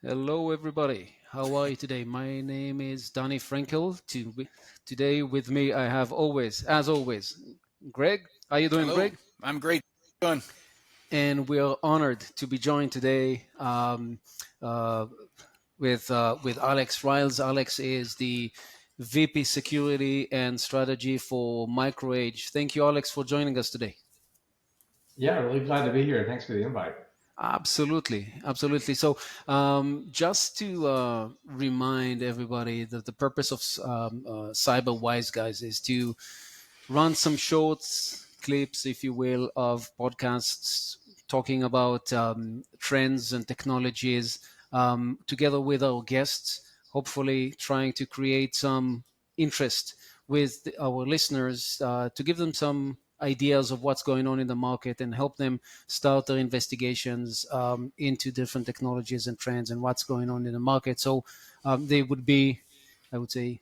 Hello, everybody. How are you today? My name is Danny Frankel. Today with me, I have as always, Greg. How you doing, Hello, Greg? I'm great. How you doing? And we are honored to be joined today uh, with Alex Ryals. Alex is the VP Security and Strategy for MicroAge. Thank you, Alex, for joining us today. Yeah, really glad to be here. Thanks for the invite. Absolutely, absolutely. So, just to remind everybody that the purpose of Cyber Wise Guys is to run some shorts, clips, if you will, of podcasts talking about trends and technologies together with our guests, hopefully trying to create some interest with our listeners to give them some ideas of what's going on in the market and help them start their investigations into different technologies and trends and what's going on in the market. So they would be, I would say,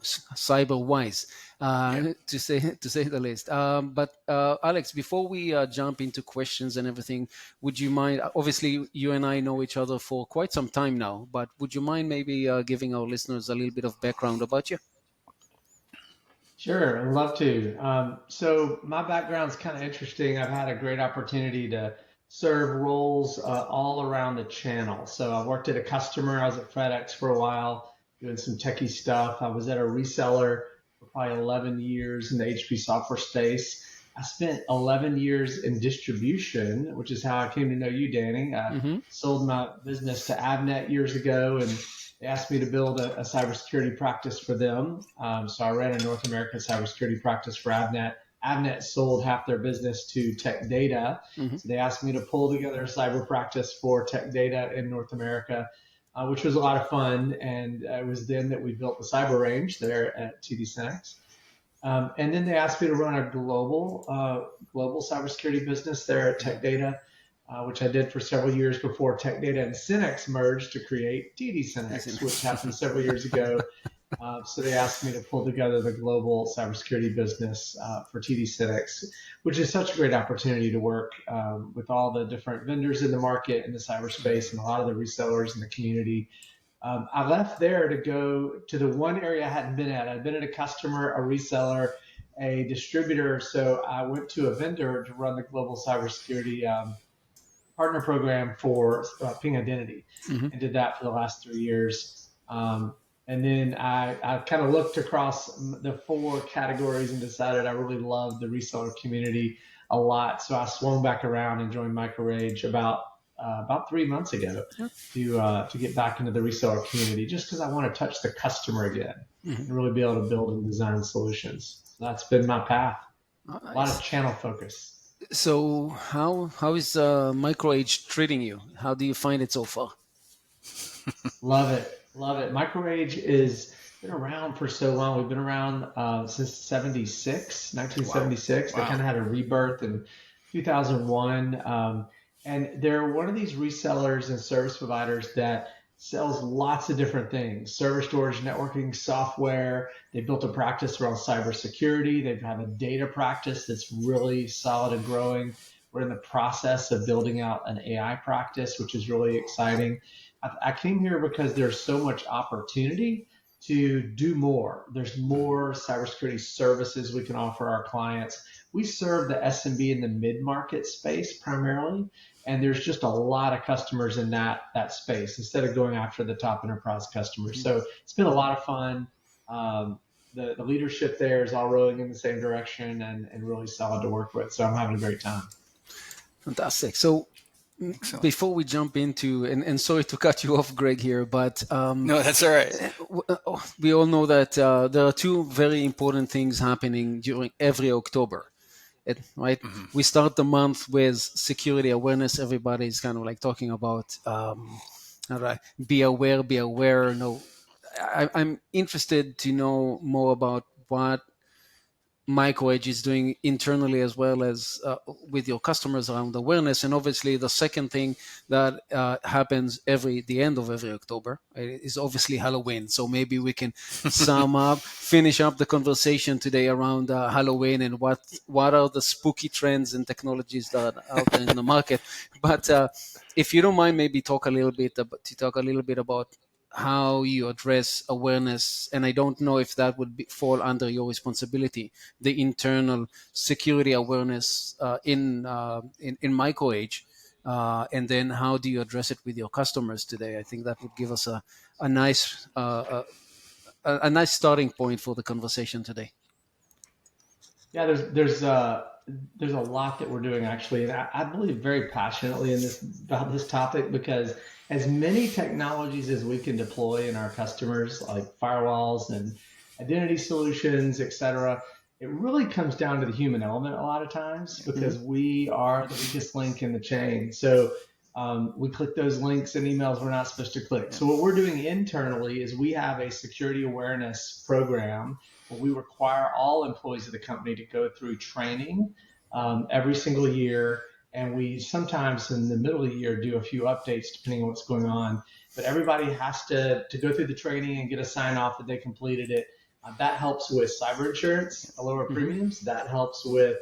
cyber wise, Yeah, to say the least. But Alex, before we jump into questions and everything, would you mind? Obviously, you and I know each other for quite some time now, but would you mind maybe giving our listeners a little bit of background about you? Sure, I'd love to. So my background's kind of interesting. I've had a great opportunity to serve roles all around the channel. So I worked at a customer. I was at FedEx for a while doing some techie stuff. I was at a reseller for probably 11 years in the HP software space. I spent 11 years in distribution, which is how I came to know you, Danny. I Mm-hmm. sold my business to Avnet years ago, and they asked me to build a cybersecurity practice for them. So I ran a North American cybersecurity practice for Avnet. Avnet sold half their business to Tech Data. Mm-hmm. So they asked me to pull together a cyber practice for Tech Data in North America, which was a lot of fun. And it was then that we built the cyber range there at TD SYNNEX. And then they asked me to run a global cybersecurity business there at Tech Data, which I did for several years before Tech Data and SYNNEX merged to create TD SYNNEX, which happened several years ago. So they asked me to pull together the global cybersecurity business for TD SYNNEX, which is such a great opportunity to work with all the different vendors in the market in the cyberspace and a lot of the resellers in the community. I left there to go to the one area I hadn't been at. I'd been at a customer, a reseller, a distributor. So I went to a vendor to run the global cybersecurity partner program for Ping Identity, Mm-hmm. and did that for the last 3 years. And then I kind of looked across the four categories and decided I really loved the reseller community a lot. So I swung back around and joined MicroAge about 3 months ago to get back into the reseller community, just because I want to touch the customer again Mm-hmm. and really be able to build and design solutions. So that's been my path. Oh, A lot of nice. channel focus. So how is MicroAge treating you? How do you find it so far? Love it. Love it. MicroAge is been around for so long. We've been around since 76, Wow. 1976. They wow. kind of had a rebirth in 2001. And they're one of these resellers and service providers that sells lots of different things: server storage, networking, software. They built a practice around cybersecurity. They have a data practice that's really solid and growing. We're in the process of building out an AI practice, which is really exciting. I came here because there's so much opportunity to do more. There's more cybersecurity services we can offer our clients. We serve the SMB and the mid-market space primarily, and there's just a lot of customers in that space instead of going after the top enterprise customers. So it's been a lot of fun. The leadership there is all rowing in the same direction and really solid to work with. So I'm having a great time. Fantastic. So Excellent. before we jump into, and sorry to cut you off, Greg, here, but No, that's all right. we all know that there are two very important things happening during every October. Right? Hmm. We start the month with security awareness. Everybody's kind of like talking about, all right, be aware, be aware. No, I'm interested to know more about what MicroAge is doing internally as well as with your customers around awareness. And obviously, the second thing that happens the end of every October is obviously Halloween. So maybe we can finish up the conversation today around Halloween and what are the spooky trends and technologies that are out there in the market. But if you don't mind, maybe talk a little bit about how you address awareness, and I don't know if that would fall under your responsibility, the internal security awareness in MicroAge, and then how do you address it with your customers today? I think that would give us a nice a nice starting point for the conversation today. Yeah, there's a lot that we're doing actually, and I believe very passionately about this topic, because as many technologies as we can deploy in our customers, like firewalls and identity solutions, et cetera, it really comes down to the human element a lot of times, because we are the weakest link in the chain. So we click those links and emails we're not supposed to click. So what we're doing internally is we have a security awareness program where we require all employees of the company to go through training every single year. And we sometimes in the middle of the year do a few updates depending on what's going on. But everybody has to go through the training and get a sign off that they completed it. That helps with cyber insurance, lower premiums. That helps with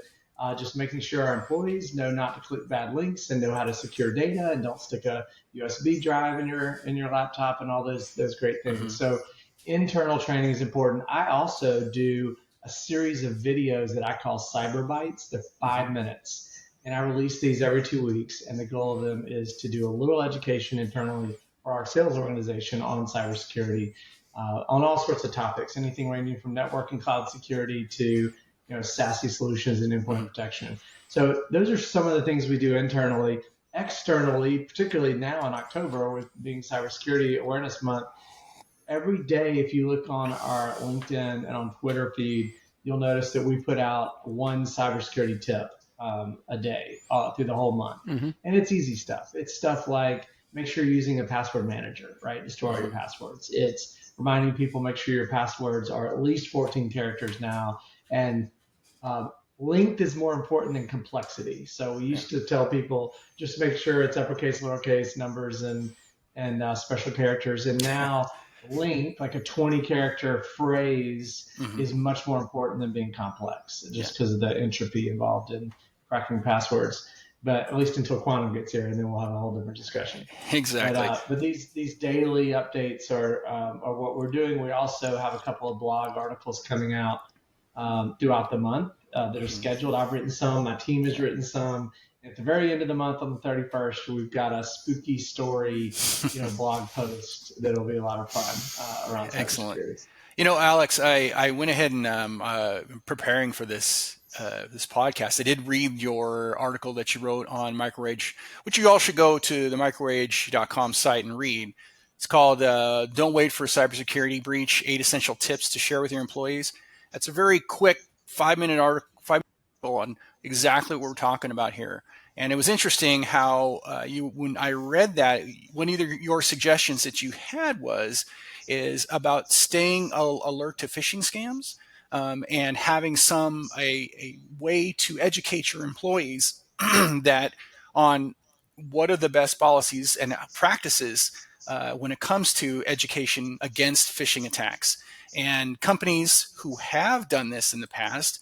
just making sure our employees know not to click bad links and know how to secure data and don't stick a USB drive in your laptop and all those great things. So internal training is important. I also do a series of videos that I call cyber bites. They're 5 minutes. And I release these every 2 weeks. And the goal of them is to do a little education internally for our sales organization on cybersecurity, on all sorts of topics, anything ranging from network and cloud security to SASE solutions and endpoint protection. So those are some of the things we do internally. Externally, particularly now in October, with being Cybersecurity Awareness Month, every day, if you look on our LinkedIn and on Twitter feed, you'll notice that we put out one cybersecurity tip a day through the whole month. And it's easy stuff. It's stuff like make sure you're using a password manager, right, to store your passwords. It's reminding people make sure your passwords are at least 14 characters now. And length is more important than complexity. So we used to tell people just make sure it's uppercase, lowercase, numbers, and special characters. And now length, like a 20-character phrase, is much more important than being complex, just because of the entropy involved in cracking passwords. But at least until quantum gets here, and then we'll have a whole different discussion. Exactly. But these daily updates are what we're doing. We also have a couple of blog articles coming out throughout the month that are scheduled. I've written some. My team has written some. At the very end of the month, on the 31st, we've got a spooky story, blog post that'll be a lot of fun around cybersecurity. Alex, I went ahead and preparing for this podcast, I did read your article that you wrote on MicroAge, which you all should go to the microage.com site and read. It's called "Don't Wait for a Cybersecurity Breach: 8 Essential Tips to Share with Your Employees." That's a very quick 5-minute article on exactly what we're talking about here. And it was interesting how when I read that, one of your suggestions that you had is about staying alert to phishing scams and having a way to educate your employees that on what are the best policies and practices when it comes to education against phishing attacks. And companies who have done this in the past,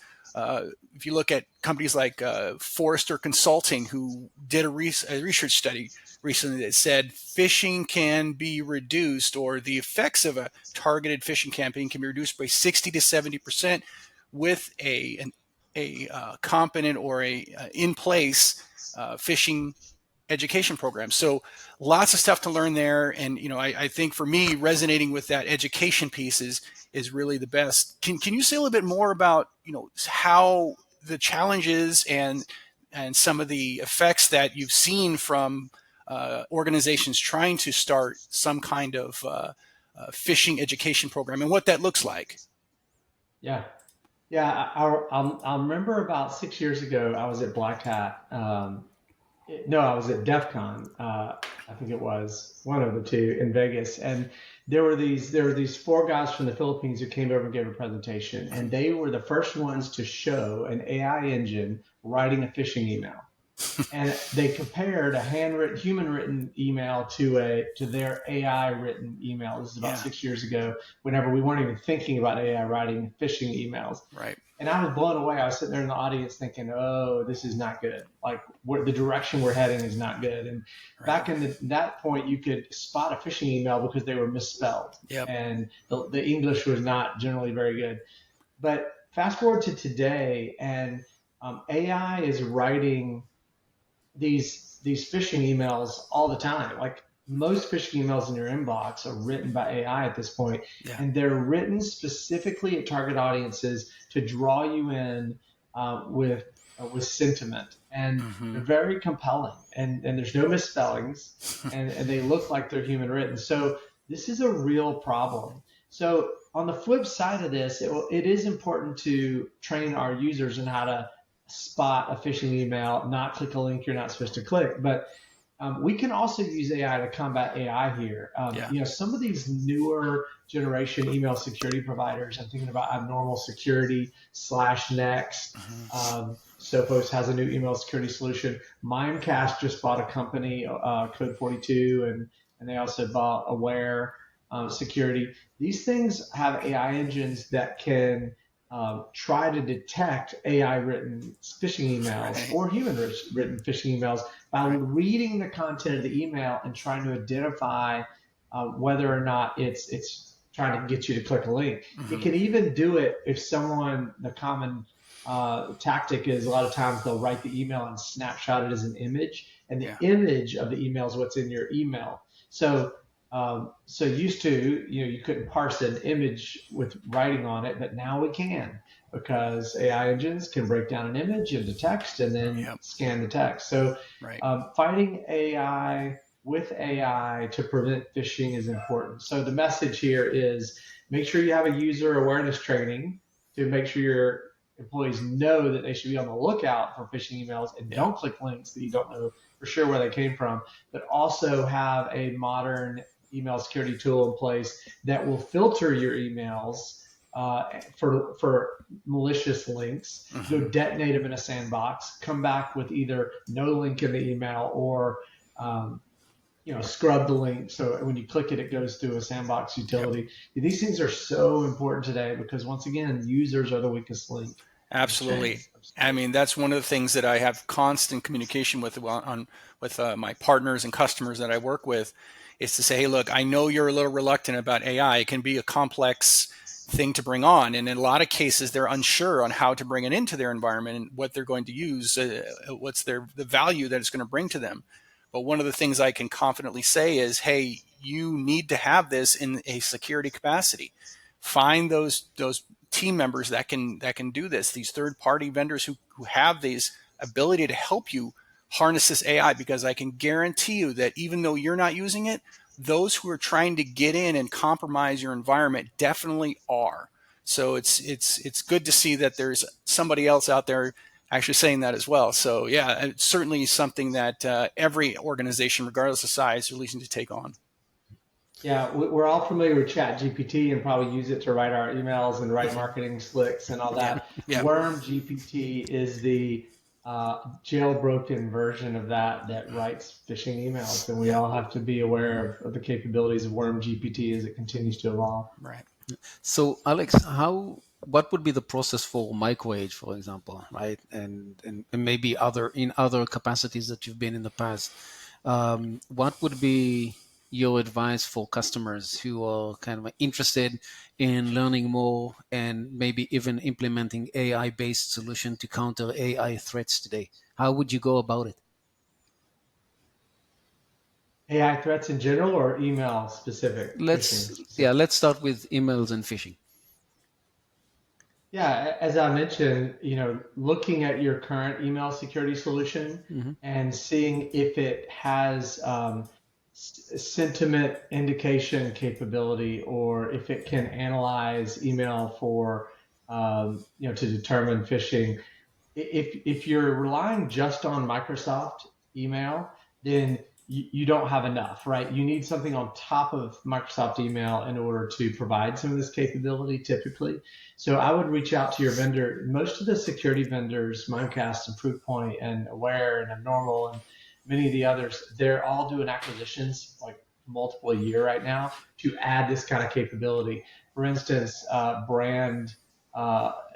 if you look at companies like Forrester Consulting, who did a research study recently that said phishing can be reduced, or the effects of a targeted phishing campaign can be reduced by 60 to 70% with a competent or a in-place phishing education program. So lots of stuff to learn there. And, I think for me, resonating with that education piece is really the best. Can you say a little bit more about, how the challenges and some of the effects that you've seen from organizations trying to start some kind of phishing education program and what that looks like? Yeah. I remember about 6 years ago, I was at Black Hat. I was at DEF CON. I think it was one of the two in Vegas. And there were these four guys from the Philippines who came over and gave a presentation, and they were the first ones to show an AI engine writing a phishing email. And they compared a handwritten, human-written email to their AI-written email. This is about 6 years ago, whenever we weren't even thinking about AI writing phishing emails. Right. And I was blown away. I was sitting there in the audience thinking, "Oh, this is not good. Like, the direction we're heading is not good." And back in that point, you could spot a phishing email because they were misspelled, and the English was not generally very good. But fast forward to today, and AI is writing these phishing emails all the time. Like, most phishing emails in your inbox are written by AI at this point, and they're written specifically at target audiences to draw you in with sentiment, and they're very compelling, and there's no misspellings, and they look like they're human written. So this is a real problem. So on the flip side of this, it is important to train our users on how to spot a phishing email, not click a link you're not supposed to click. But we can also use AI to combat AI here. Some of these newer generation email security providers, I'm thinking about Abnormal Security, /Next. Sophos has a new email security solution. Mimecast just bought a company, Code 42, and they also bought Aware Security. These things have AI engines that can try to detect AI-written phishing emails or human-written phishing emails by reading the content of the email and trying to identify whether or not it's trying to get you to click a link. It can even do it if the common tactic is, a lot of times they'll write the email and snapshot it as an image, and the image of the email is what's in your email. So used to, you couldn't parse an image with writing on it, but now we can, because AI engines can break down an image into text and then scan the text. So fighting AI with AI to prevent phishing is important. So the message here is, make sure you have a user awareness training to make sure your employees know that they should be on the lookout for phishing emails, and don't click links that you don't know for sure where they came from, but also have a modern email security tool in place that will filter your emails for malicious links, go detonate them in a sandbox, come back with either no link in the email, or scrub the link so when you click it, it goes through a sandbox utility. These things are so important today because, once again, users are the weakest link. Absolutely. I mean, that's one of the things that I have constant communication with my partners and customers that I work with, is to say, hey, look, I know you're a little reluctant about AI. It can be a complex thing to bring on. And in a lot of cases, they're unsure on how to bring it into their environment and what they're going to use, what's the value that it's going to bring to them. But one of the things I can confidently say is, hey, you need to have this in a security capacity. Find those team members that can do this, these third-party vendors who have these ability to help you harness this AI, because I can guarantee you that even though you're not using it, those who are trying to get in and compromise your environment definitely are. So it's good to see that there's somebody else out there actually saying that as well. So yeah, it's certainly something that every organization, regardless of size, is looking to take on. Yeah, we're all familiar with ChatGPT and probably use it to write our emails and write marketing slicks and all that. Worm GPT is the jailbroken version of that writes phishing emails, and we all have to be aware of the capabilities of Worm GPT as it continues to evolve. Right. So, Alex, what would be the process for MicroAge, for example, right? And maybe in other capacities that you've been in the past. What would be your advice for customers who are kind of interested in learning more and maybe even implementing AI-based solution to counter AI threats today? How would you go about it? AI threats in general, or email specific? Let's start with emails and phishing. Yeah, as I mentioned, looking at your current email security solution and seeing if it has sentiment indication capability, or if it can analyze email for, to determine phishing. If you're relying just on Microsoft email, then you don't have enough, right? You need something on top of Microsoft email in order to provide some of this capability typically. So I would reach out to your vendor. Most of the security vendors, Mimecast and Proofpoint and Aware and Abnormal and many of the others, they're all doing acquisitions like multiple a year right now to add this kind of capability. For instance, brand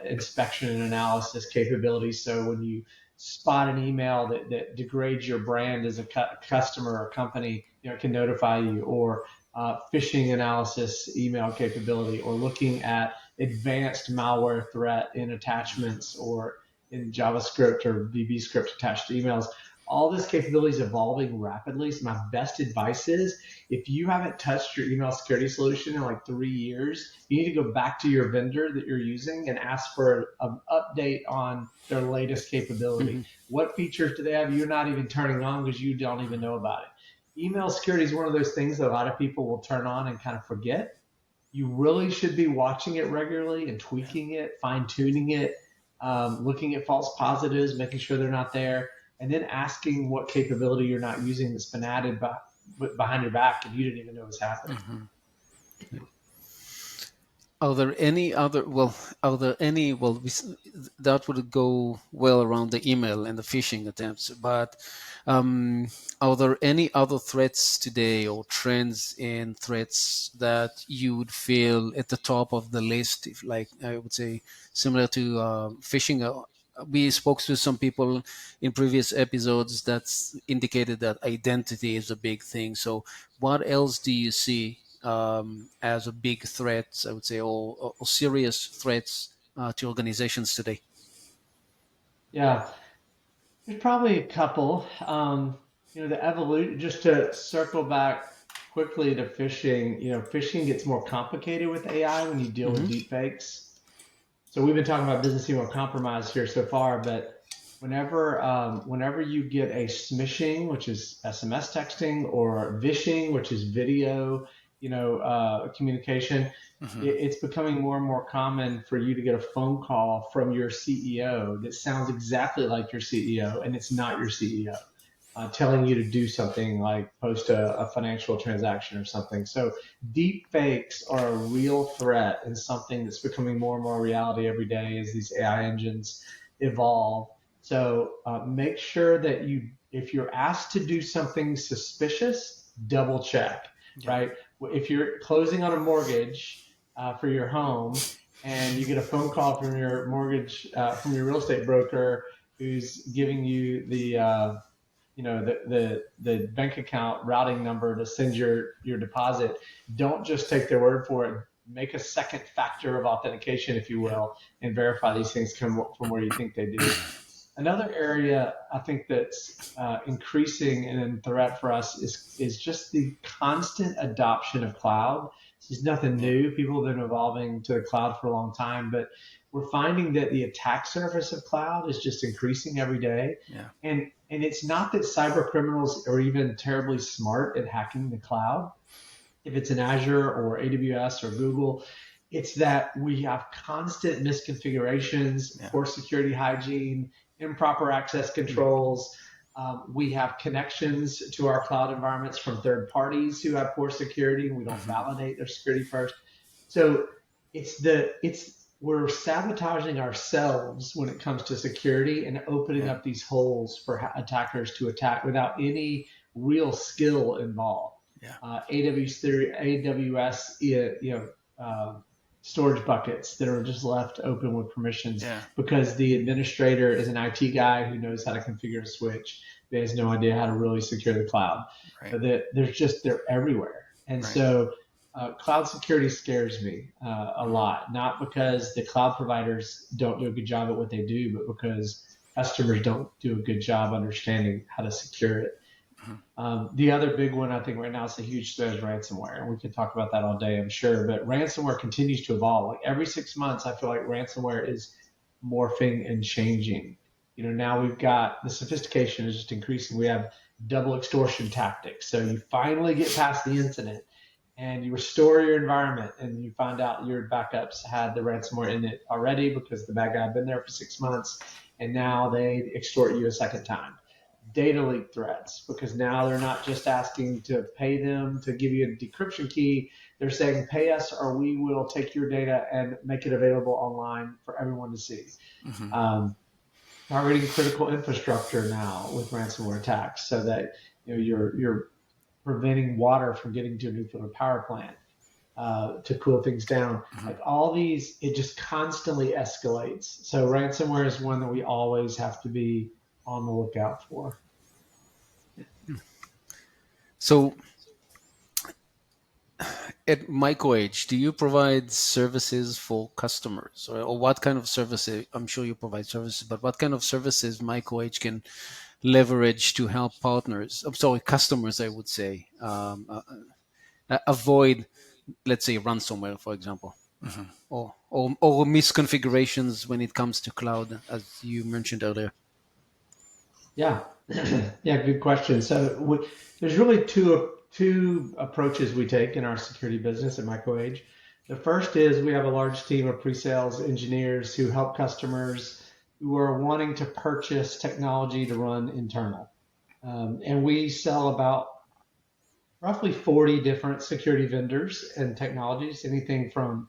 inspection and analysis capabilities. So when you spot an email that degrades your brand as a customer or company, it can notify you, or phishing analysis email capability, or looking at advanced malware threat in attachments or in JavaScript or VB script attached to emails. All this capability is evolving rapidly. So my best advice is, if you haven't touched your email security solution in like 3 years, you need to go back to your vendor that you're using and ask for an update on their latest capability. Mhm. What features do they have you're not even turning on because you don't even know about it? Email security is one of those things that a lot of people will turn on and kind of forget. You really should be watching it regularly and tweaking it, fine tuning it, looking at false positives, making sure they're not there, and then asking what capability you're not using that's been added behind your back and you didn't even know was happening. Mhm. Are there any other, well, are there any, well, that would go well around the email and the phishing attempts, but um, are there any other threats today or trends in threats that you would feel at the top of the list? If, like, I would say, similar to phishing. We spoke to some people in previous episodes that's indicated that identity is a big thing. So what else do you see as a big threat, I would say, or serious threats to organizations today? Yeah, there's probably a couple. The evolution, just to circle back quickly to phishing, phishing gets more complicated with AI when you deal with Hmm. deep fakes. So we've been talking about business email compromise here so far, but whenever you get a smishing, which is SMS texting, or vishing, which is video, communication, Hmm. it's becoming more and more common for you to get a phone call from your CEO that sounds exactly like your CEO, and it's not your CEO. Telling you to do something like post a financial transaction or something. So deep fakes are a real threat and something that's becoming more and more reality every day as these AI engines evolve. So make sure that if you're asked to do something suspicious, double check, Yeah. right? If you're closing on a mortgage for your home and you get a phone call from your from your real estate broker who's giving you the bank account routing number to send your deposit, don't just take their word for it. Make a second factor of authentication, if you Yeah. will, and verify these things come from where you think they do. Another area I think that's increasing in threat for us is just the constant adoption of cloud. This is nothing Yeah. new. People have been evolving to the cloud for a long time, but we're finding that the attack surface of cloud is just increasing every day. Yeah. And it's not that cyber criminals are even terribly smart at hacking the cloud. If it's in Azure or AWS or Google, it's that we have constant misconfigurations, Yeah. poor security hygiene, improper access controls. We have connections to our cloud environments from third parties who have poor security, and we don't Hmm. validate their security first. So we're sabotaging ourselves when it comes to security and opening Yeah. up these holes for attackers to attack without any real skill involved. Yeah. AWS, storage buckets that are just left open with permissions Yeah. because the administrator is an IT guy who knows how to configure a switch. They has no idea how to really secure the cloud. Right. They're everywhere. And Right. so cloud security scares me a Hmm. lot, not because the cloud providers don't do a good job at what they do, but because customers don't do a good job understanding how to secure it. Hmm. The other big one I think right now is a huge threat is ransomware, and we could talk about that all day, I'm sure. But ransomware continues to evolve. Like every 6 months, I feel like ransomware is morphing and changing. Now we've got the sophistication is just increasing. We have double extortion tactics. So you finally get past the incident and you restore your environment and you find out your backups had the ransomware in it already because the bad guy had been there for 6 months and now they extort you a second time. data leak threats, because now they're not just asking to pay them to give you a decryption key. They're saying, pay us or we will take your data and make it available online for everyone to see. Mm-hmm. Targeting critical infrastructure now with ransomware attacks, so that you're preventing water from getting to a nuclear power plant to cool things down. Mm-hmm. Like all these, it just constantly escalates. So ransomware is one that we always have to be on the lookout for. So at MicroAge, do you provide services for customers, or what kind of services? I'm sure you provide services, but what kind of services MicroAge can leverage to help partners? I'm sorry, customers, I would say, avoid, let's say, ransomware, for example, Mm-hmm. or misconfigurations when it comes to cloud, as you mentioned earlier. Yeah, yeah, good question. So there's really two approaches we take in our security business at MicroAge. The first is we have a large team of pre-sales engineers who help customers who are wanting to purchase technology to run internal. And we sell about roughly 40 different security vendors and technologies, anything from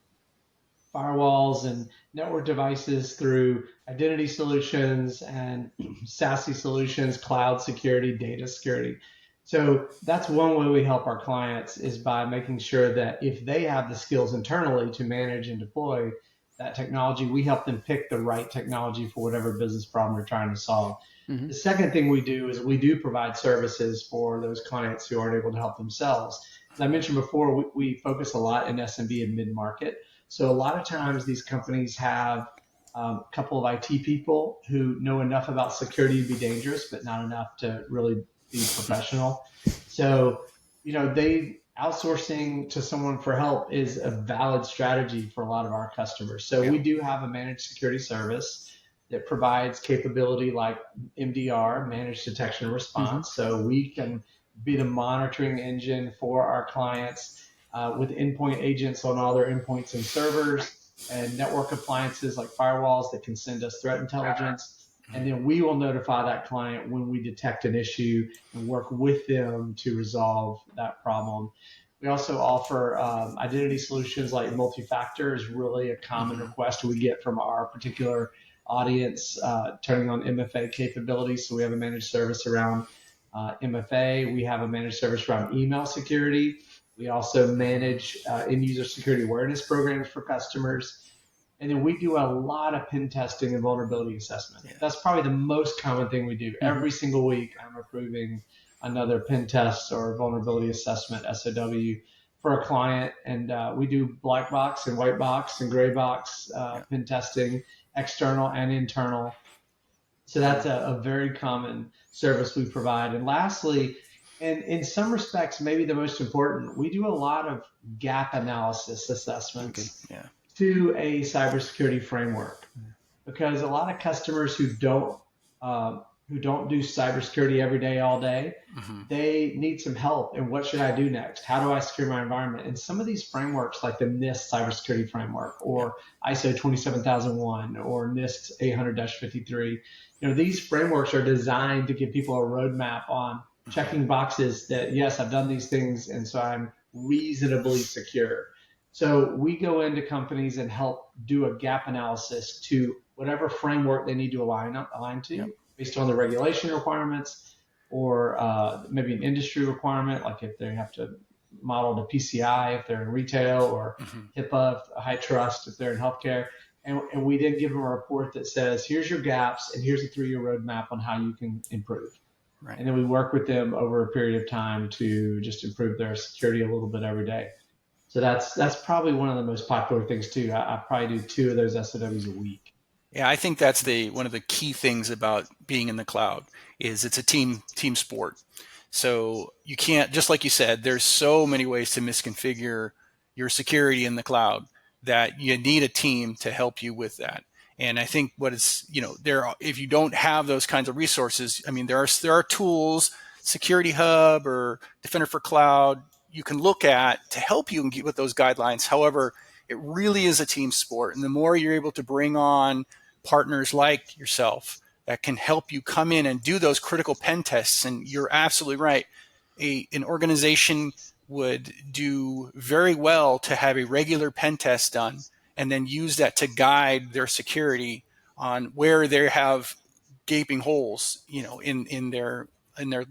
firewalls and network devices through identity solutions and SASE solutions, cloud security, data security. So that's one way we help our clients, is by making sure that if they have the skills internally to manage and deploy that technology, we help them pick the right technology for whatever business problem they're trying to solve. Mm-hmm. The second thing we do is we do provide services for those clients who aren't able to help themselves. As I mentioned before, we focus a lot in SMB and mid-market. So a lot of times these companies have a couple of IT people who know enough about security to be dangerous, but not enough to really be professional. So, they outsourcing to someone for help is a valid strategy for a lot of our customers. So we do have a managed security service that provides capability like MDR, managed detection and response. Mm-hmm. So we can be the monitoring engine for our clients with endpoint agents on all their endpoints and servers, and network appliances like firewalls that can send us threat intelligence. And then we will notify that client when we detect an issue and work with them to resolve that problem. We also offer identity solutions like multi-factor is really a common request we get from our particular audience, turning on MFA capabilities. So we have a managed service around MFA. We have a managed service around email security. We also manage end-user security awareness programs for customers. And then we do a lot of pen testing and vulnerability assessment. Yeah. That's probably the most common thing we do. Mm-hmm. Every single week, I'm approving another pen test or vulnerability assessment, SOW, for a client. And we do black box and white box and gray box pen testing, external and internal. So that's a very common service we provide. And lastly, and in some respects, maybe the most important, we do a lot of gap analysis assessments to a cybersecurity framework, because a lot of customers who don't do cybersecurity every day, all day, they need some help. And what should I do next? How do I secure my environment? And some of these frameworks, like the NIST cybersecurity framework, or ISO 27001, or NIST 800-53, these frameworks are designed to give people a roadmap on checking boxes that, yes, I've done these things, and so I'm reasonably secure. So we go into companies and help do a gap analysis to whatever framework they need to align to, based on the regulation requirements, or maybe an industry requirement, like if they have to model the PCI if they're in retail, or HIPAA, high trust if they're in healthcare. And we then give them a report that says, here's your gaps and here's a 3-year roadmap on how you can improve. Right. And then we work with them over a period of time to just improve their security a little bit every day. So that's probably one of the most popular things too. I probably do 2 of those SOWs a week. Yeah, I think that's one of the key things about being in the cloud is it's a team sport. So you can't, just like you said, there's so many ways to misconfigure your security in the cloud that you need a team to help you with that. And I think if you don't have those kinds of resources, I mean, there are tools, Security Hub or Defender for Cloud, you can look at to help you and get with those guidelines. However, it really is a team sport. And the more you're able to bring on partners like yourself that can help you come in and do those critical pen tests. And you're absolutely right. An organization would do very well to have a regular pen test done and then use that to guide their security on where they have gaping holes, in their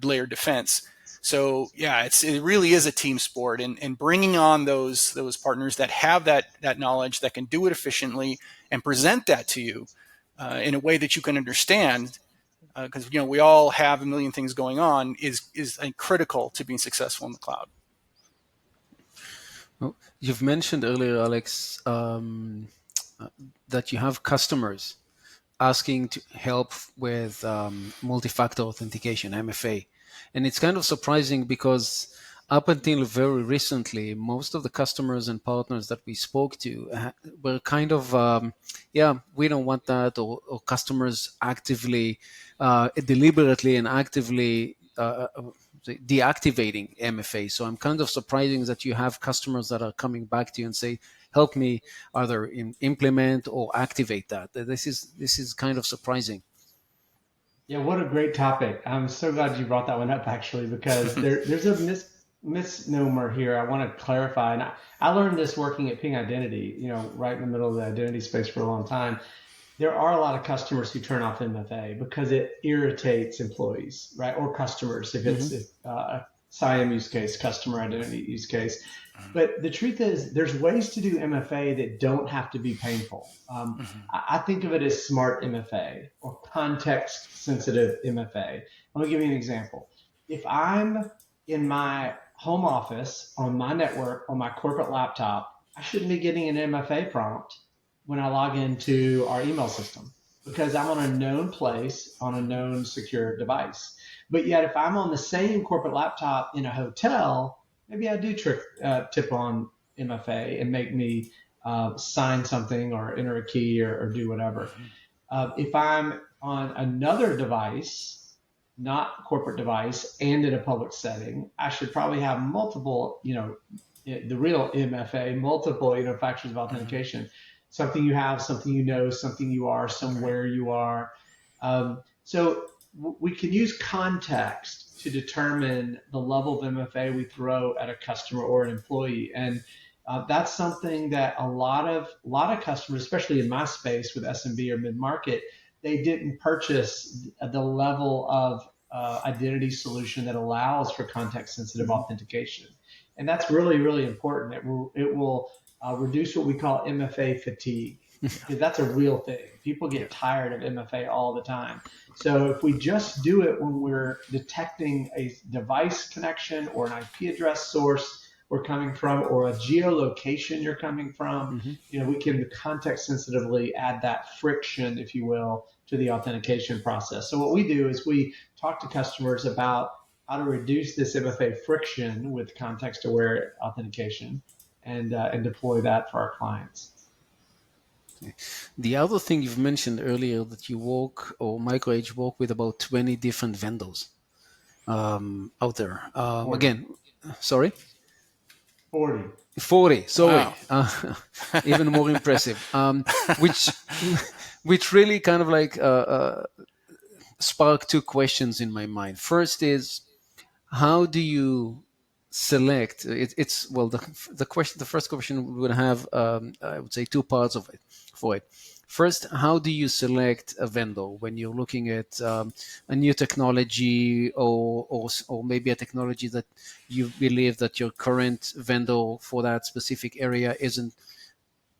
layered defense. So yeah, it really is a team sport, and bringing on those partners that have that knowledge, that can do it efficiently and present that to you in a way that you can understand, because we all have a million things going on, is critical to being successful in the cloud. Well, you've mentioned earlier, Alex, that you have customers asking to help with multi-factor authentication, MFA. And it's kind of surprising because up until very recently, most of the customers and partners that we spoke to were kind of, we don't want that, or customers actively, deliberately and actively deactivating MFA. So I'm kind of surprising that you have customers that are coming back to you and say, help me either implement or activate that. This is kind of surprising. Yeah, what a great topic. I'm so glad you brought that one up, actually, because there's a misnomer here I want to clarify. And I learned this working at Ping Identity, right in the middle of the identity space for a long time. There are a lot of customers who turn off MFA because it irritates employees, right? Or customers, if it's a CIAM use case, customer identity use case. But the truth is, there's ways to do MFA that don't have to be painful. I think of it as smart MFA or context-sensitive MFA. Let me give you an example. If I'm in my home office, on my network, on my corporate laptop, I shouldn't be getting an MFA prompt when I log into our email system, because I'm on a known place on a known secure device. But yet, if I'm on the same corporate laptop in a hotel, maybe I do tip on MFA and make me sign something or enter a key or do whatever. If I'm on another device, not corporate device, and in a public setting, I should probably have multiple, the real MFA, multiple, factors of authentication. Something you have, something you know, something you are, somewhere you are. So we can use context to determine the level of MFA we throw at a customer or an employee, and that's something that a lot of customers, especially in my space with SMB or mid-market, they didn't purchase the level of identity solution that allows for context-sensitive authentication, and that's really, really important. It will reduce what we call MFA fatigue, because that's a real thing. People get tired of MFA all the time. So if we just do it when we're detecting a device connection or an IP address source we're coming from, or a geolocation you're coming from, we can context sensitively add that friction, if you will, to the authentication process. So what we do is we talk to customers about how to reduce this MFA friction with context-aware authentication, and deploy that for our clients. The other thing you've mentioned earlier, that you MicroAge work with about 20 different vendors out there. Again, sorry? 40. Sorry. Wow. Even more impressive. Which really kind of like sparked two questions in my mind. First is, how do you select the first question would have I would say two parts for it. First, how do you select a vendor when you're looking at a new technology, or maybe a technology that you believe that your current vendor for that specific area isn't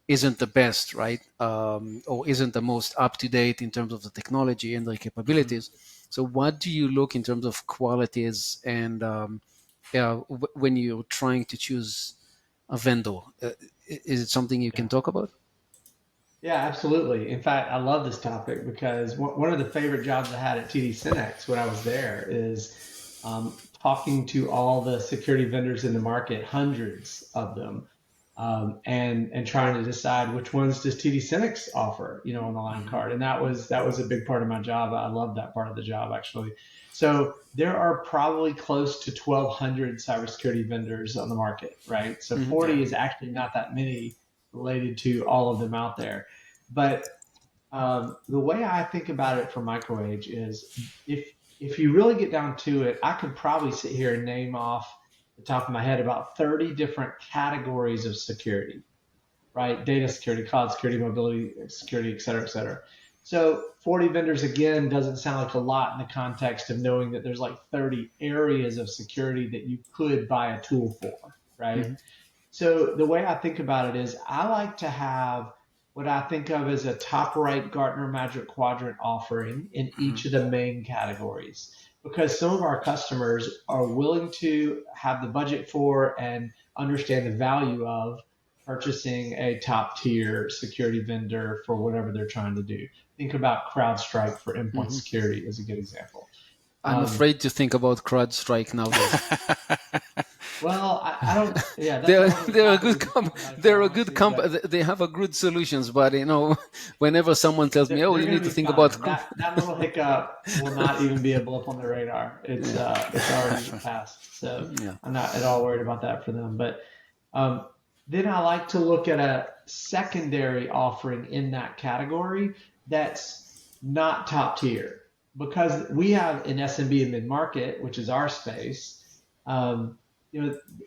the best, right? Or isn't the most up to date in terms of the technology and the capabilities. So what do you look in terms of qualities and when you're trying to choose a vendor? Is it something you can talk about? Yeah, absolutely. In fact, I love this topic because one of the favorite jobs I had at TD SYNNEX when I was there is talking to all the security vendors in the market, hundreds of them, and trying to decide which ones does TD SYNNEX offer, on the line card. And that was a big part of my job. I loved that part of the job, actually. So there are probably close to 1,200 cybersecurity vendors on the market, right? So 40 is actually not that many related to all of them out there. But The way I think about it for MicroAge is if you really get down to it, I could probably sit here and name off the top of my head about 30 different categories of security, right? Data security, cloud security, mobility security, et cetera, et cetera. So 40 vendors again doesn't sound like a lot in the context of knowing that there's like 30 areas of security that you could buy a tool for, right? Mm-hmm. So the way I think about it is I like to have what I think of as a top right Gartner Magic Quadrant offering in Mhm. each of the main categories because some of our customers are willing to have the budget for and understand the value of purchasing a top tier security vendor for whatever they're trying to do. Think about CrowdStrike for endpoint Mm-hmm. security is a good example. I'm Um, afraid to think about CrowdStrike nowadays. well, I don't. Yeah, that's a they're whole other they're a topic good we could talk about if they're y'all a want good to. But they have a good solutions, but whenever someone tells me, "Oh, they're you going need to to be think about," fine. That little hiccup will not even be a blip on the radar. yeah, It's already passed, so yeah. I'm not at all worried about that for them. But um, then I like to look at a secondary offering in that category that's not top tier because we have an SMB and mid market, which is our space. Um,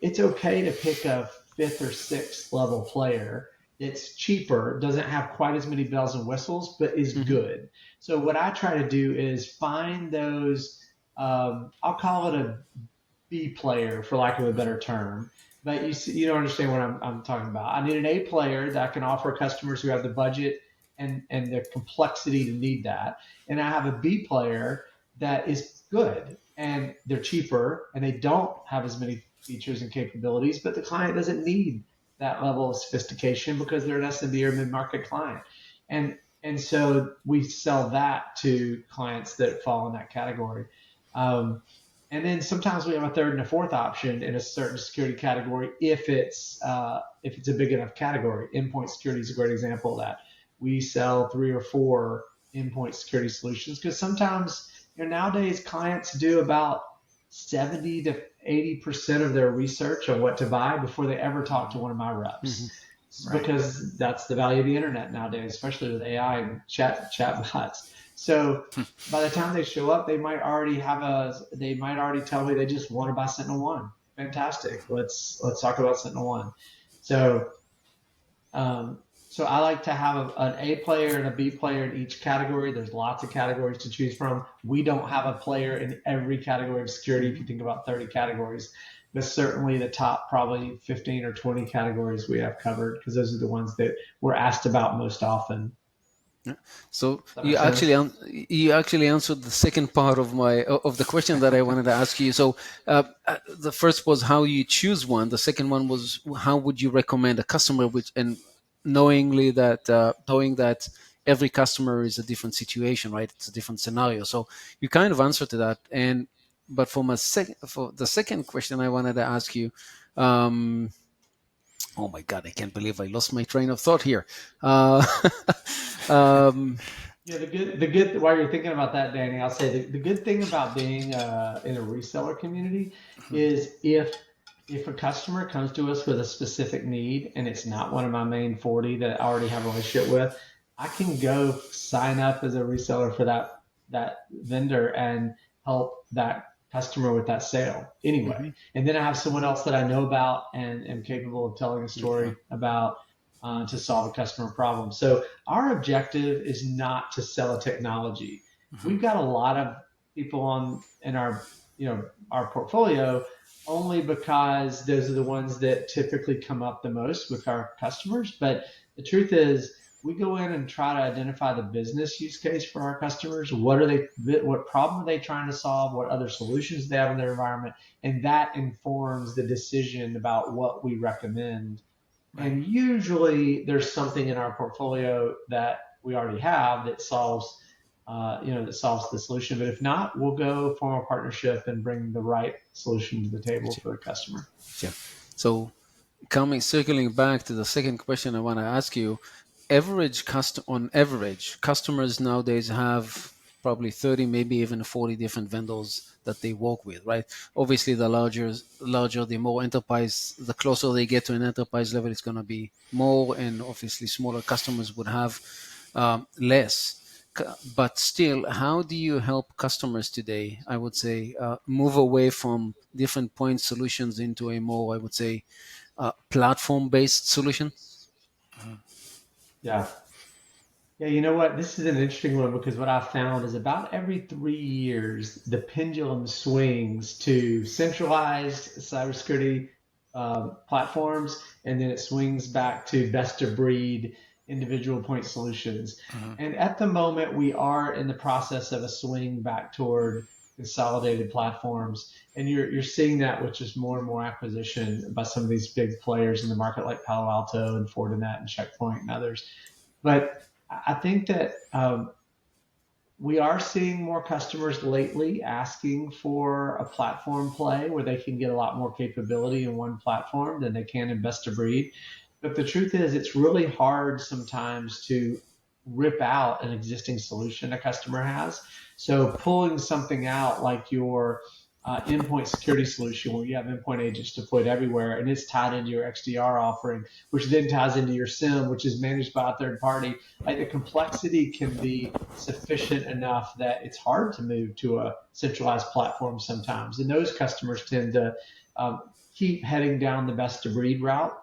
it's okay to pick a fifth or sixth level player. It's cheaper, doesn't have quite as many bells and whistles, but is Hmm. good. So what I try to do is find those. I'll call it a B player, for lack of a better term. But you don't understand what I'm talking about. I need an A player that I can offer customers who have the budget and the complexity to need that. And I have a B player that is good and they're cheaper and they don't have as many features and capabilities, but the client doesn't need that level of sophistication because they're an SMB or mid-market client. And so we sell that to clients that fall in that category. Um, and then sometimes we have a third and a fourth option in a certain security category if it's a big enough category. Endpoint security is a great example of that. We sell 3 or 4 endpoint security solutions because sometimes nowadays clients do about 70 to 80% of their research on what to buy before they ever talk to one of my Hmm. reps Right. because that's the value of the internet nowadays, especially with AI and chat bots. So by the time they show up, they might already tell me they just want to buy Sentinel One. Fantastic. Let's talk about Sentinel One. So so I like to have an A player and a B player in each category. There's lots of categories to choose from. We don't have a player in every category of security. If you think about 30 categories, but certainly the top probably 15 or 20 categories we have covered because those are the ones that we're asked about most often. Yeah. So Does that make sense? you actually answered the second part of my of the question that I wanted to ask you. So the first was how you choose one. The second one was how would you recommend a customer, which and knowing that every customer is a different situation, right? It's a different scenario. So you kind of answered to that. And but for the second question I wanted to ask you. Um, oh my God, I can't believe I lost my train of thought here. Uh, um, Yeah, the good. While you're thinking about that, Danny, I'll say the good thing about being in a reseller community is if a customer comes to us with a specific need and it's not one of my main 40 that I already have a relationship with, I can go sign up as a reseller for that vendor and help that customer with that sale anyway. mhm, And then I have someone else that I know about and am capable of telling a yeah, story about to solve a customer problem. So our objective is not to sell a technology. Mhm. We've got a lot of people on in our portfolio only because those are the ones that typically come up the most with our customers. But the truth is, we go in and try to identify the business use case for our customers. What problem are they trying to solve? What other solutions they have in their environment? And that informs the decision about what we recommend. Right. And usually there's something in our portfolio that we already have that solves the solution. But if not, we'll go form a partnership and bring the right solution to the table for the customer. yeah. So circling back to the second question I want to ask you, on average, customers nowadays have probably 30, maybe even 40 different vendors that they work with, right? Obviously, the more enterprise, the closer they get to an enterprise level, it's going to be more, and obviously, smaller customers would have less. But still, how do you help customers today? I would say move away from different point solutions into a more, I would say, platform-based solution. Yeah. Yeah, you know what? This is an interesting one because what I found is about every 3 years, the pendulum swings to centralized cybersecurity platforms, and then it swings back to best of breed individual point solutions. Mhm. And at the moment, we are in the process of a swing back toward consolidated platforms. And you're seeing that with just more and more acquisition by some of these big players in the market like Palo Alto and Fortinet and Checkpoint and others. But I think that we are seeing more customers lately asking for a platform play where they can get a lot more capability in one platform than they can in best of breed. But the truth is, it's really hard sometimes to rip out an existing solution a customer has. So pulling something out like your endpoint security solution where you have endpoint agents deployed everywhere and it's tied into your XDR offering, which then ties into your SIM, which is managed by a third party. Like the complexity can be sufficient enough that it's hard to move to a centralized platform sometimes. And those customers tend to keep heading down the best of breed route.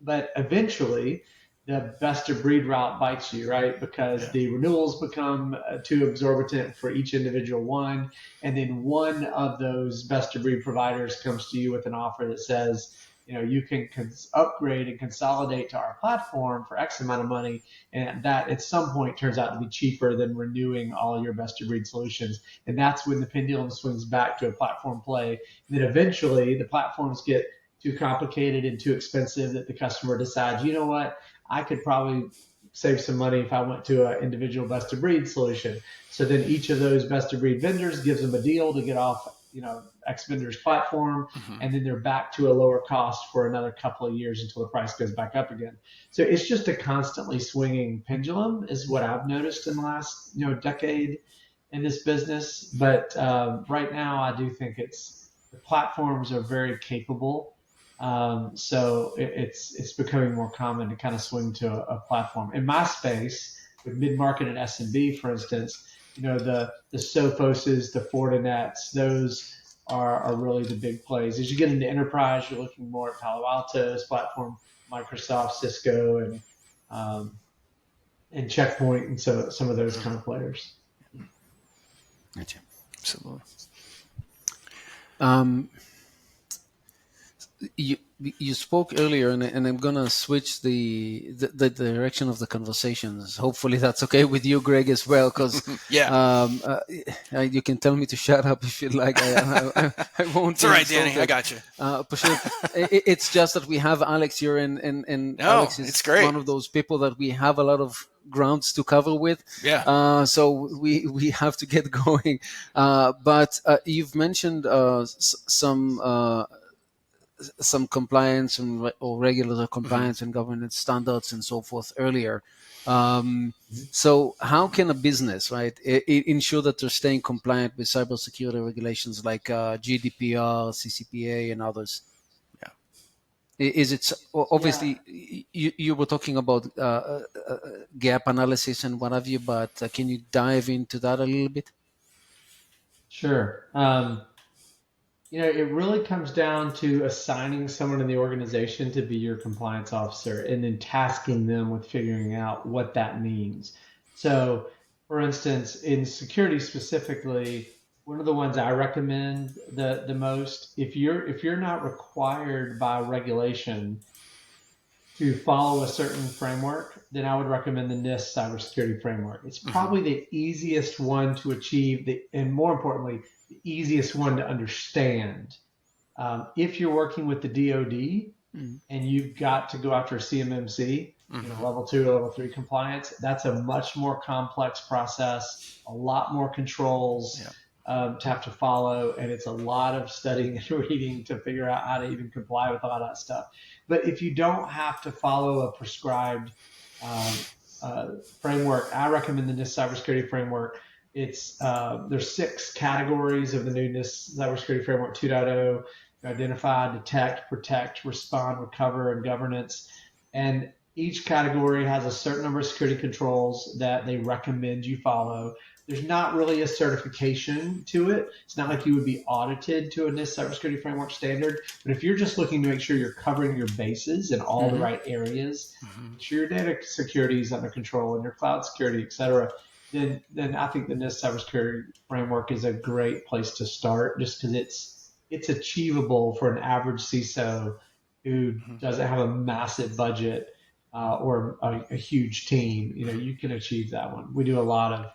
But eventually, the best of breed route bites you, right? Because Yeah. the renewals become too exorbitant for each individual one. And then one of those best of breed providers comes to you with an offer that says, you can upgrade and consolidate to our platform for X amount of money. And that at some point turns out to be cheaper than renewing all your best of breed solutions. And that's when the pendulum swings back to a platform play. And then eventually the platforms get too complicated and too expensive that the customer decides, you know what, I could probably save some money if I went to an individual best of breed solution. So then each of those best of breed vendors gives them a deal to get off, X vendor's platform, Mhm. and then they're back to a lower cost for another couple of years until the price goes back up again. So it's just a constantly swinging pendulum, is what I've noticed in the last decade in this business. But right now, I do think the platforms are very capable, so it's becoming more common to kind of swing to a platform. In my space, with mid market and SMB, for instance, the Sophoses, the Fortinets, those are really the big plays. As you get into enterprise, you're looking more at Palo Alto's platform, Microsoft, Cisco, um, and Checkpoint, and so some of those kind of players. Gotcha. Absolutely. Um, you you spoke earlier, and I'm gonna switch the direction of the conversations. Hopefully, that's okay with you, Greg, as well, because Yeah. you can tell me to shut up if you like. I won't It's all be right, Danny. I insulted. got you. For sure. It's just that we have Alex here, and No, Alex it's is great. one of those people that we have a lot of grounds to cover with. Yeah. So we have to get going. But you've mentioned some compliance or regular Mhm. compliance and governance standards and so forth earlier. So how can a business, right, ensure that they're staying compliant with cybersecurity regulations like GDPR, CCPA, and others? Yeah. Is it Yeah, obviously you were talking about gap analysis and what have you, but can you dive into that a little bit? sure. It really comes down to assigning someone in the organization to be your compliance officer and then tasking them with figuring out what that means. So, for instance, in security specifically, one of the ones I recommend the most, if you're not required by regulation to follow a certain framework, then I would recommend the NIST cybersecurity framework. It's Mhm. probably the easiest one to achieve, and more importantly, the easiest one to understand. If you're working with the DoD Mm. and you've got to go after a CMMC, Mhm. level 2 or level 3 compliance, that's a much more complex process, a lot more controls Yeah. to have to follow, and it's a lot of studying and reading to figure out how to even comply with all that stuff. But if you don't have to follow a prescribed um, framework, I recommend the NIST cybersecurity framework. There's 6 categories of the new NIST cybersecurity framework 2.0: identify, detect, protect, respond, recover, and governance. And Each category has a certain number of security controls that they recommend you follow. There's not really a certification to it. It's not like you would be audited to a NIST cybersecurity framework standard. But if you're just looking to make sure you're covering your bases in all the Mm-hmm. right areas, Mm-hmm. make sure your data security is under control and your cloud security, et cetera, then I think the NIST cybersecurity framework is a great place to start, just because it's achievable for an average CISO who Mm-hmm. doesn't have a massive budget or a huge team. You can achieve that one. We do a lot of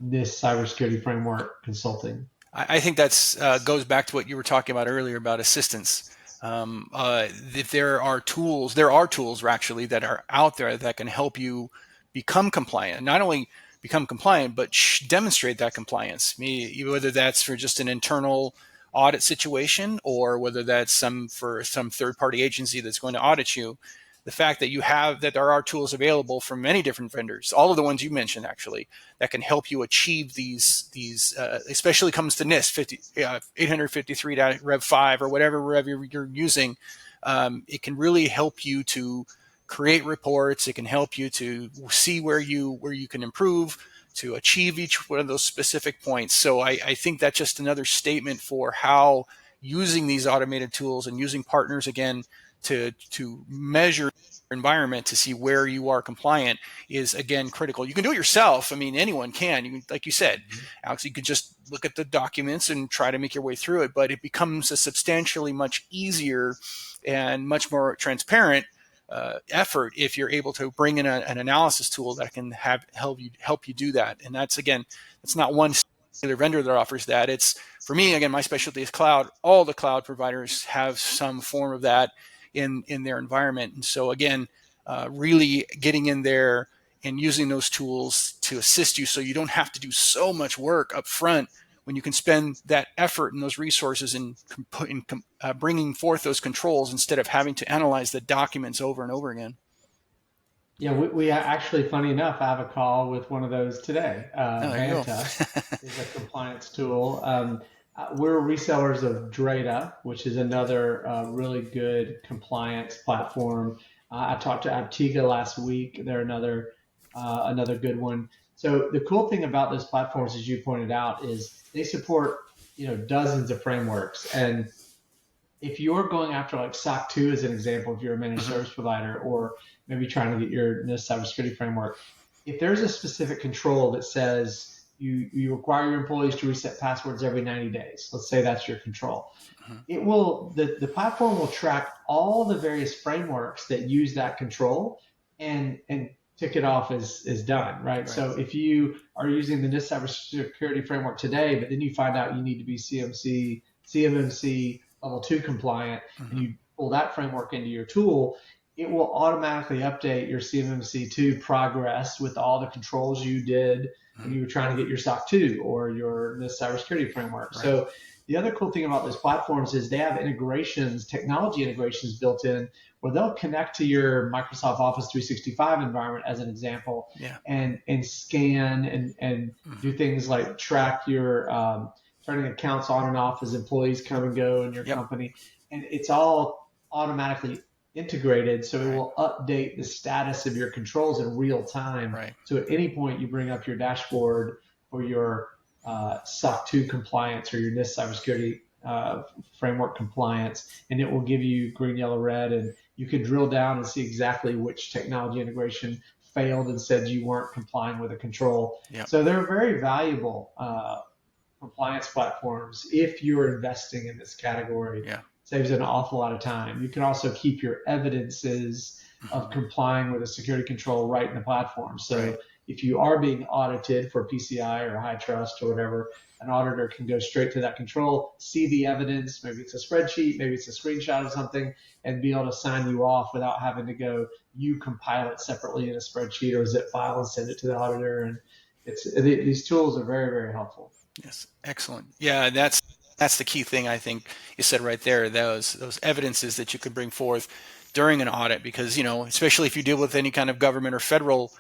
this cybersecurity framework consulting. I think that's goes back to what you were talking about earlier about assistance. If there are tools actually that are out there that can help you become compliant. Not only become compliant, but demonstrate that compliance. Whether that's for just an internal audit situation or whether that's for some third party agency that's going to audit you. The fact that there are tools available from many different vendors, all of the ones you mentioned actually, that can help you achieve these especially comes to NIST 853 Rev 5 or whatever Rev you're using. It can really help you to create reports. It can help you to see where you can improve to achieve each one of those specific points. So I think that's just another statement for how using these automated tools and using partners again to measure environment to see where you are compliant is again critical. You can do it yourself. I mean, anyone can. Like you said, Alex, you could just look at the documents and try to make your way through it, but it becomes a substantially much easier and much more transparent effort if you're able to bring in an analysis tool that can help you do that. And that's again, it's not one particular vendor that offers that. It's for me again, my specialty is cloud. All the cloud providers have some form of that in their environment. And so again, really getting in there and using those tools to assist you so you don't have to do so much work up front when you can spend that effort and those resources in bringing forth those controls instead of having to analyze the documents over and over again. Yeah, we actually, funny enough, I have a call with one of those today. Oh, there you go. Vanta is a compliance tool. We're resellers of Drata, which is another really good compliance platform. I talked to Aptiga last week. They're another good one. So the cool thing about those platforms, as you pointed out, is they support dozens of frameworks. And if you're going after like SOC 2 as an example, if you're a managed service provider or maybe trying to get your NIST cybersecurity framework, if there's a specific control that says you require your employees to reset passwords every 90 days, let's say that's your control, the platform will track all the various frameworks that use that control and tick it off as done, right? So if you are using the NIST cybersecurity framework today, but then you find out you need to be CMMC level 2 compliant, and you pull that framework into your tool, it will automatically update your CMMC2 progress with all the controls you did when you were trying to get your SOC 2 or your NIST cybersecurity framework. Right. So the other cool thing about those platforms is they have integrations, technology integrations built in, where they'll connect to your Microsoft Office 365 environment, as an example, and scan and do things like track your turning accounts on and off as employees come and go in your company. And it's all automatically integrated, so it will update the status of your controls in real time. So at any point you bring up your dashboard for your SOC 2 compliance or your NIST cybersecurity framework compliance, and it will give you green, yellow, red, and you can drill down and see exactly which technology integration failed and said you weren't complying with a control. So they're very valuable compliance platforms if you're investing in this category. Saves an awful lot of time. You can also keep your evidences of complying with a security control right in the platform. So if you are being audited for PCI or high trust or whatever, an auditor can go straight to that control, see the evidence, maybe it's a spreadsheet, maybe it's a screenshot of something, and be able to sign you off without having to go, you compile it separately in a spreadsheet or a zip file and send it to the auditor. And these tools are very, very helpful. Yes, excellent. Yeah, that's the key thing I think you said right there. Those evidences that you could bring forth during an audit, because especially if you deal with any kind of government or federal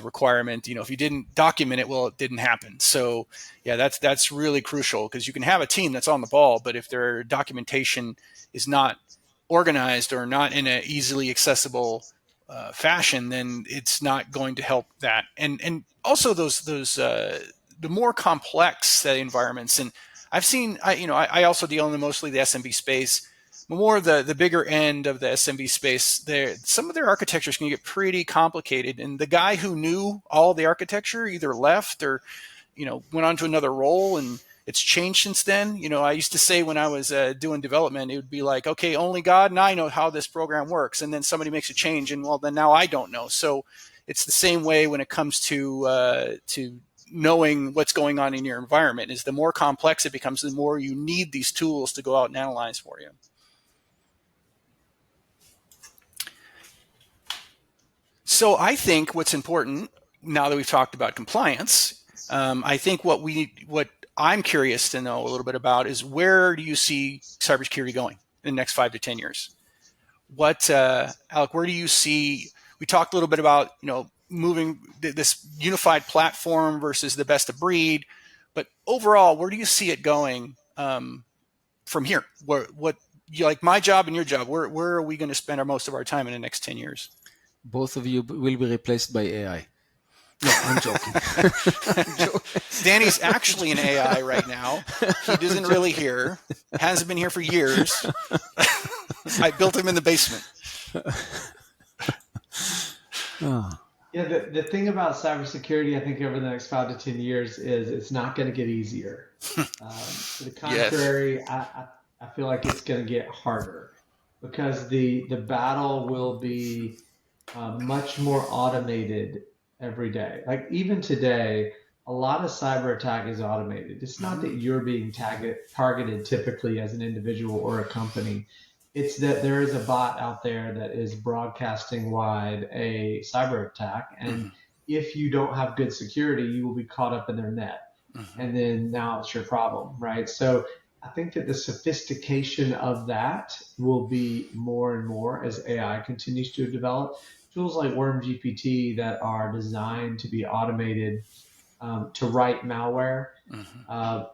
requirement, if you didn't document it, well, it didn't happen. So yeah, that's really crucial, because you can have a team that's on the ball, but if their documentation is not organized or not in an easily accessible fashion, then it's not going to help that. And also those the more complex environments. And I've seen, I also deal in mostly the SMB space. More the bigger end of the SMB space, there some of their architectures can get pretty complicated. And the guy who knew all the architecture either left or went on to another role, and it's changed since then. I used to say when I was doing development, it would be like, okay, only God and I know how this program works. And then somebody makes a change, and well, then now I don't know. So it's the same way when it comes to knowing what's going on in your environment. Is the more complex it becomes, the more you need these tools to go out and analyze for you. So I think what's important, now that we've talked about compliance, I think what I'm curious to know a little bit about is, where do you see cybersecurity going in the next 5 to 10 years? Alec, where do you see? We talked a little bit about moving this unified platform versus the best of breed, but overall, where do you see it going from here? Like my job and your job, where are we going to spend most of our time in the next 10 years? Both of you will be replaced by AI. No, I'm joking. Danny's actually an AI right now. He doesn't really hear. Hasn't been here for years. I built him in the basement. Yeah, the thing about cybersecurity, I think over the next 5 to 10 years, is it's not going to get easier. To the contrary, yes. I feel like it's going to get harder, because the battle will be much more automated every day. Like even today, a lot of cyber attack is automated. It's not that you're being targeted typically as an individual or a company. It's that there is a bot out there that is broadcasting wide a cyber attack. And if you don't have good security, you will be caught up in their net. And then now it's your problem, right? So I think that the sophistication of that will be more and more as AI continues to develop. Tools like WormGPT that are designed to be automated to write malware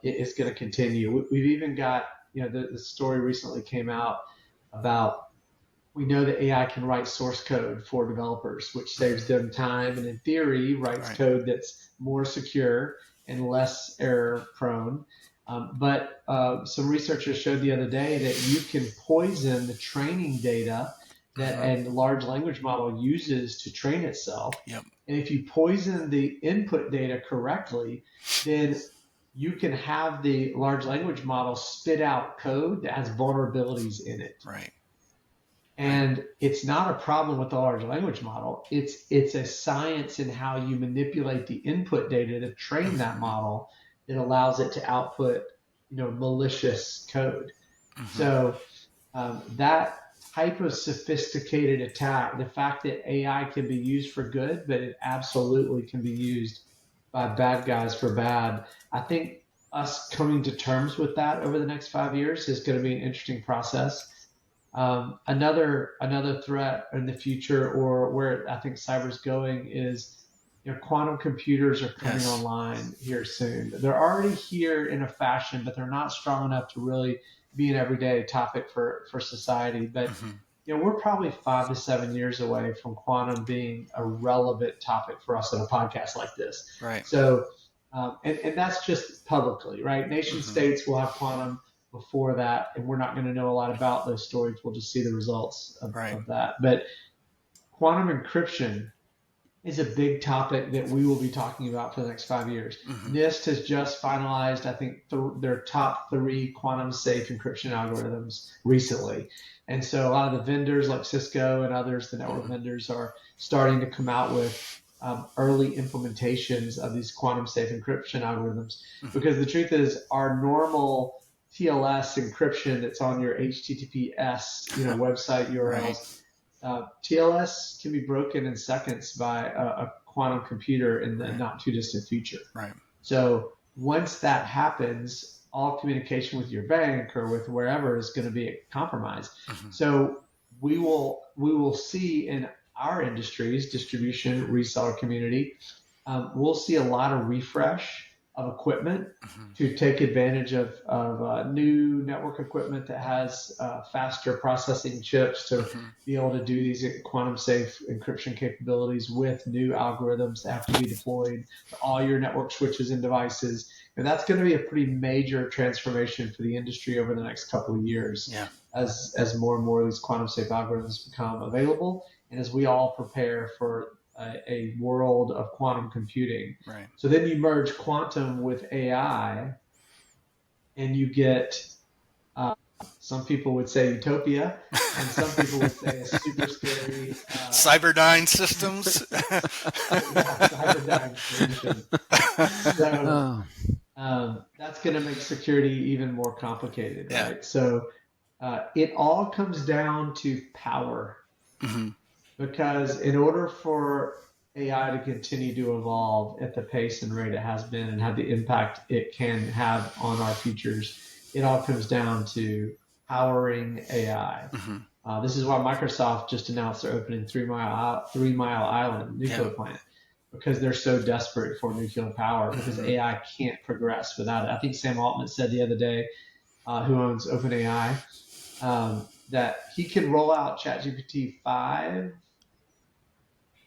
is going to continue. We've even got, the story recently came out about, we know that AI can write source code for developers, which saves them time and in theory writes code that's more secure and less error prone. But some researchers showed the other day that you can poison the training data that a large language model uses to train itself. Yep. And if you poison the input data correctly, then you can have the large language model spit out code that has vulnerabilities in it. Right. And it's not a problem with the large language model. It's a science in how you manipulate the input data to train that model that allows it to output, malicious code. So that type of sophisticated attack, the fact that AI can be used for good, but it absolutely can be used by bad guys for bad. I think us coming to terms with that over the next 5 years is going to be an interesting process. Another threat in the future, or where I think cyber's going, is quantum computers are coming online here soon. They're already here in a fashion, but they're not strong enough to really be an everyday topic for society. But we're probably 5 to 7 years away from quantum being a relevant topic for us in a podcast like this. Right. So, and that's just publicly, right? Nation states will have quantum before that, and we're not going to know a lot about those stories. We'll just see the results of that. But quantum encryption is a big topic that we will be talking about for the next 5 years. NIST has just finalized, I think, their top 3 quantum safe encryption algorithms recently. And so a lot of the vendors like Cisco and others, the network vendors, are starting to come out with early implementations of these quantum safe encryption algorithms. Because the truth is, our normal TLS encryption that's on your HTTPS website URLs, TLS can be broken in seconds by a quantum computer in the not too distant future. Right. So once that happens, all communication with your bank or with wherever is going to be compromised. So we will see in our industries, distribution, reseller community, we'll see a lot of refresh of equipment Mm-hmm. to take advantage of new network equipment that has faster processing chips to Mm-hmm. be able to do these quantum safe encryption capabilities with new algorithms that have to be deployed to all your network switches and devices. And that's going to be a pretty major transformation for the industry over the next couple of years Yeah. as more and more of these quantum safe algorithms become available and as we all prepare for a world of quantum computing. Right. So then you merge quantum with AI and you get, uh, some people would say utopia, and some people would say a super scary, Cyberdyne systems. yeah, cyberdyne solution. So Oh, that's going to make security even more complicated, Yeah. right? So it all comes down to power, Mm-hmm. because in order for AI to continue to evolve at the pace and rate it has been and have the impact it can have on our futures, it all comes down to powering AI. Mm-hmm. This is why Microsoft just announced they're opening Three Mile Island Yeah. nuclear plant, because they're so desperate for nuclear power, because Mm-hmm. AI can't progress without it. I think Sam Altman said the other day, who owns OpenAI, that he can roll out ChatGPT 5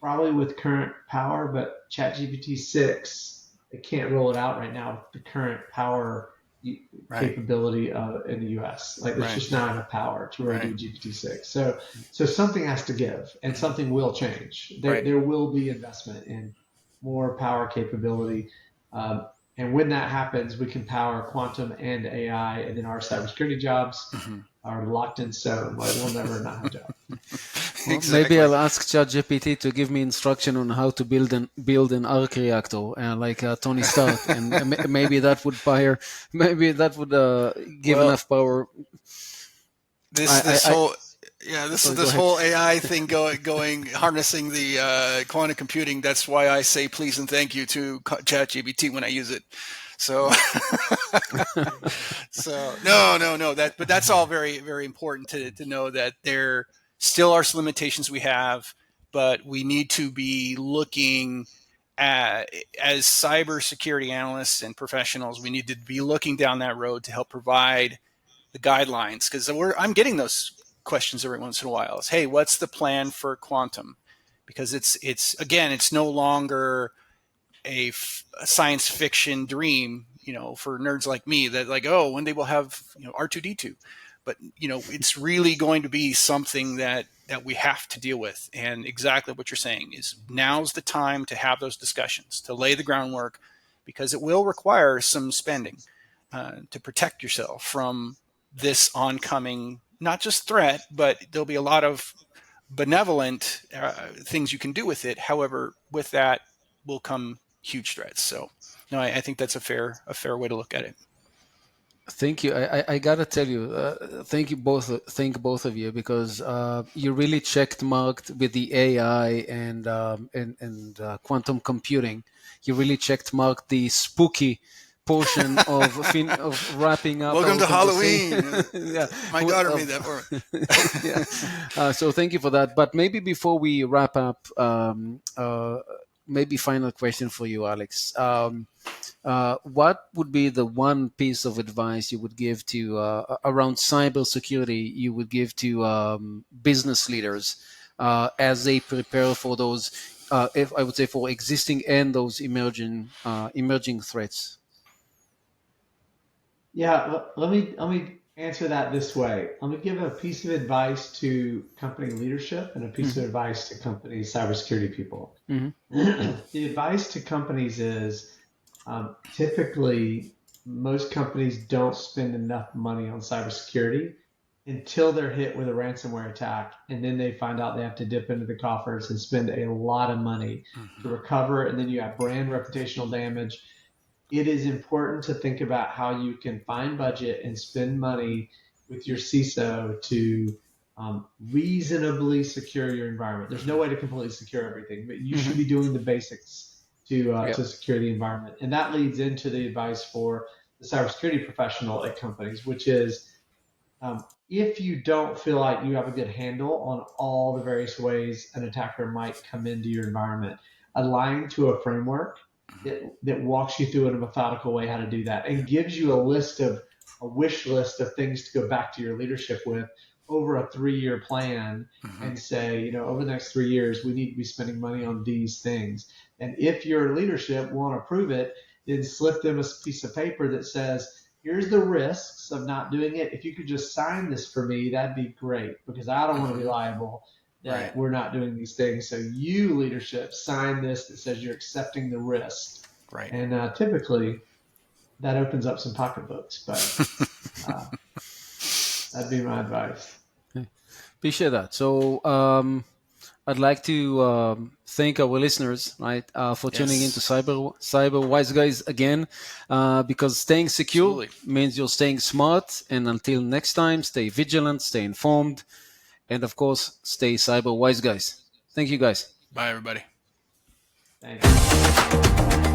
probably with current power, but ChatGPT 6, they can't roll it out right now with the current power Right. capability in the US. Like there's Right. just not enough power to really Right. do GPT 6. So something has to give, and something will change. Right. There will be investment in more power capability. Um, and when that happens, we can power quantum and AI, and then our cybersecurity jobs Mm-hmm. are locked in stone. Like we'll never not have jobs. well, maybe Exactly. I'll ask ChatGPT to give me instruction on how to build an arc reactor, like Tony Stark, and maybe that would maybe that would give Well, enough power. this I whole this is sorry, go this ahead. whole AI thing going harnessing the quantum computing. That's why I say please and thank you to ChatGPT when I use it. So so no but that's all very very important to know that there still are some limitations we have, but we need to be looking at, as cybersecurity analysts and professionals, we need to be looking down that road to help provide the guidelines, because I'm getting those questions every once in a while. Is, hey, what's the plan for quantum? Because it's again, it's no longer a science fiction dream, for nerds like me that like, oh, one day we'll have R2D2, but it's really going to be something that we have to deal with. And exactly what you're saying is now's the time to have those discussions, to lay the groundwork, because it will require some spending to protect yourself from this oncoming, not just threat, but there'll be a lot of benevolent things you can do with it. However, with that will come huge threats. So, no, I think that's a fair way to look at it. Thank you. I gotta tell you, thank you both. Thank both of you, because you really checked marked with the AI and quantum computing. You really checked marked the spooky portion of wrapping up Welcome our to conversation. Halloween. Yeah, My daughter made that for me. yeah. So thank you for that. But maybe before we wrap up, maybe final question for you, Alex. What would be the one piece of advice you would give to around cybersecurity you would give to business leaders as they prepare for those, if I would say, for existing and those emerging threats? Yeah, let me answer that this way. Let me give a piece of advice to company leadership and a piece Hmm. of advice to company cybersecurity people. Hmm. The advice to companies is, typically most companies don't spend enough money on cybersecurity until they're hit with a ransomware attack, and then they find out they have to dip into the coffers and spend a lot of money to Mm-hmm. recover, and then you have brand reputational damage. It is important to think about how you can find budget and spend money with your CISO to reasonably secure your environment. There's no way to completely secure everything, but you should Hmm. be doing the basics Yep. to secure the environment. And that leads into the advice for the cybersecurity professional at companies, which is, if you don't feel like you have a good handle on all the various ways an attacker might come into your environment, align to a framework that walks you through in a methodical way how to do that and gives you a wish list of things to go back to your leadership with over a 3-year plan and say, over the next 3 years, we need to be spending money on these things. And if your leadership won't approve it, then slip them a piece of paper that says, here's the risks of not doing it. If you could just sign this for me, that'd be great, because I don't want to be liable that we're not doing these things. So you, leadership, sign this that says you're accepting the risk. Right. And typically that opens up some pocketbooks, but that'd be my advice. Appreciate that. So I'd like to thank our listeners, right, for tuning into Cyber Wise Guys again, because staying secure means you're staying smart. And until next time, stay vigilant, stay informed, and of course, stay Cyber Wise Guys. Thank you, guys. Bye, everybody. Thanks.